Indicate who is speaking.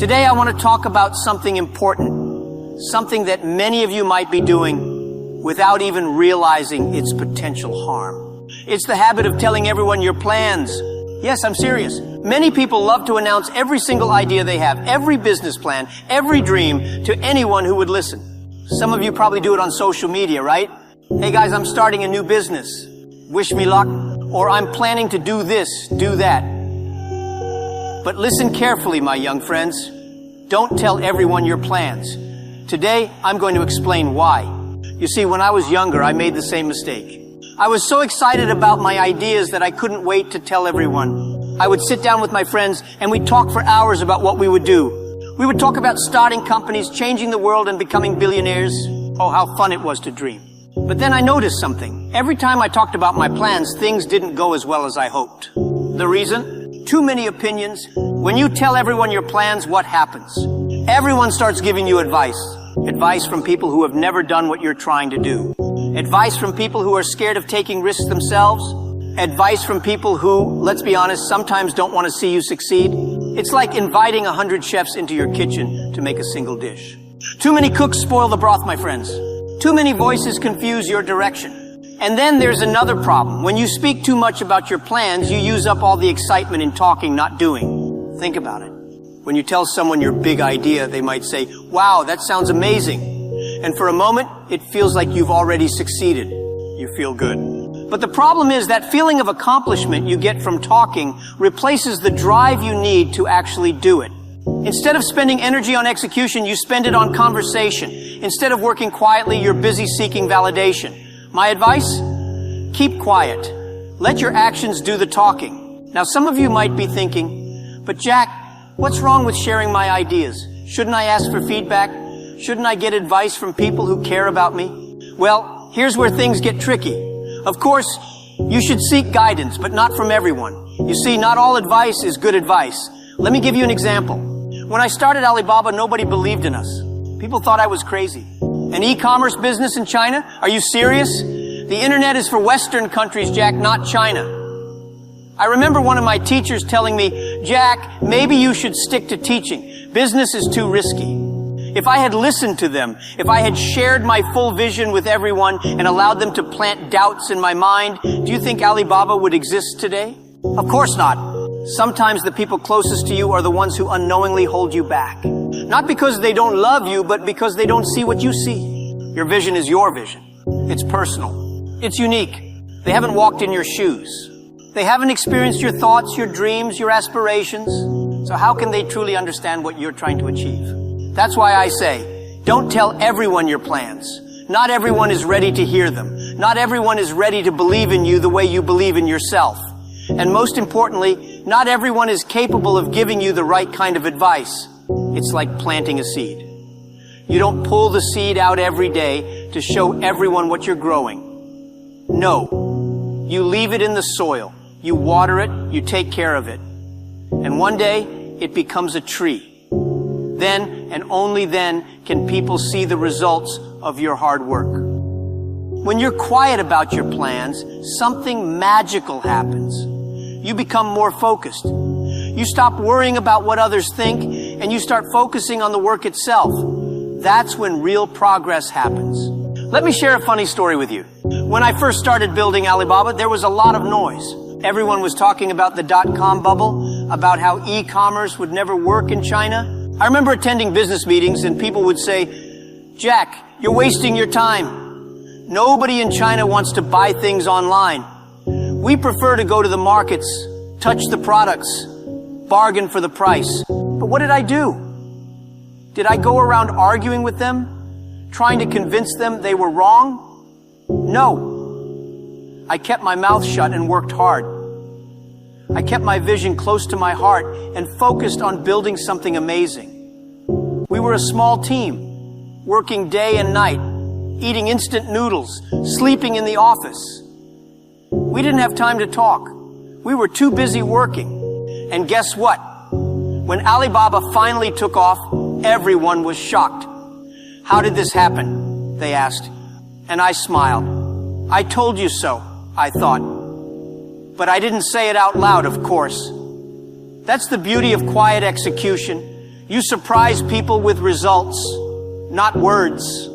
Speaker 1: Today I want to talk about something important, something that many of you might be doing without even realizing its potential harm. It's the habit of telling everyone your plans. Yes, I'm serious. Many people love to announce every single idea they have, every business plan, every dream to anyone who would listen. Some of you probably do it on social media, right? Hey guys, I'm starting a new business. Wish me luck. Or I'm planning to do this, do that. But listen carefully, my young friends. Don't tell everyone your plans. Today, I'm going to explain why. You see, when I was younger, I made the same mistake. I was so excited about my ideas that I couldn't wait to tell everyone. I would sit down with my friends and we'd talk for hours about what we would do. We would talk about starting companies, changing the world, and becoming billionaires. Oh, how fun it was to dream. But then I noticed something. Every time I talked about my plans, things didn't go as well as I hoped. The reason? Too many opinions. When you tell everyone your plans, what happens? Everyone starts giving you advice. Advice from people who have never done what you're trying to do. Advice from people who are scared of taking risks themselves. Advice from people who, let's be honest, sometimes don't want to see you succeed. It's like inviting 100 chefs into your kitchen to make a single dish. Too many cooks spoil the broth, my friends. Too many voices confuse your direction. And then there's another problem. When you speak too much about your plans, you use up all the excitement in talking, not doing. Think about it. When you tell someone your big idea, they might say, "Wow, that sounds amazing." And for a moment, it feels like you've already succeeded. You feel good. But the problem is that feeling of accomplishment you get from talking replaces the drive you need to actually do it. Instead of spending energy on execution, you spend it on conversation. Instead of working quietly, you're busy seeking validation. My advice? Keep quiet. Let your actions do the talking. Now, some of you might be thinking, "But Jack, what's wrong with sharing my ideas? Shouldn't I ask for feedback? Shouldn't I get advice from people who care about me?" Well, here's where things get tricky. Of course, you should seek guidance, but not from everyone. You see, not all advice is good advice. Let me give you an example. When I started Alibaba, nobody believed in us. People thought I was crazy. An e-commerce business in China? Are you serious? The internet is for Western countries, Jack, not China. I remember one of my teachers telling me, "Jack, maybe you should stick to teaching. Business is too risky." If I had listened to them, if I had shared my full vision with everyone and allowed them to plant doubts in my mind, do you think Alibaba would exist today? Of course not. Sometimes the people closest to you are the ones who unknowingly hold you back. Not because they don't love you, but because they don't see what you see. Your vision is your vision. It's personal. It's unique. They haven't walked in your shoes. They haven't experienced your thoughts, your dreams, your aspirations. So how can they truly understand what you're trying to achieve? That's why I say, don't tell everyone your plans. Not everyone is ready to hear them. Not everyone is ready to believe in you the way you believe in yourself. And most importantly, not everyone is capable of giving you the right kind of advice. It's like planting a seed. You don't pull the seed out every day to show everyone what you're growing. No. You leave it in the soil. You water it. You take care of it. And one day, it becomes a tree. Then, and only then, can people see the results of your hard work. When you're quiet about your plans, something magical happens. You become more focused. You stop worrying about what others think, and you start focusing on the work itself. That's when real progress happens. Let me share a funny story with you. When I first started building Alibaba, there was a lot of noise. Everyone was talking about the dot-com bubble, about how e-commerce would never work in China. I remember attending business meetings and people would say, "Jack, you're wasting your time. Nobody in China wants to buy things online. We prefer to go to the markets, touch the products, bargain for the price." But what did I do? Did I go around arguing with them, trying to convince them they were wrong? No. I kept my mouth shut and worked hard. I kept my vision close to my heart and focused on building something amazing. We were a small team, working day and night, eating instant noodles, sleeping in the office. We didn't have time to talk. We were too busy working. And guess what? When Alibaba finally took off, everyone was shocked. "How did this happen?" they asked. And I smiled. "I told you so," I thought. But I didn't say it out loud, of course. That's the beauty of quiet execution. You surprise people with results, not words.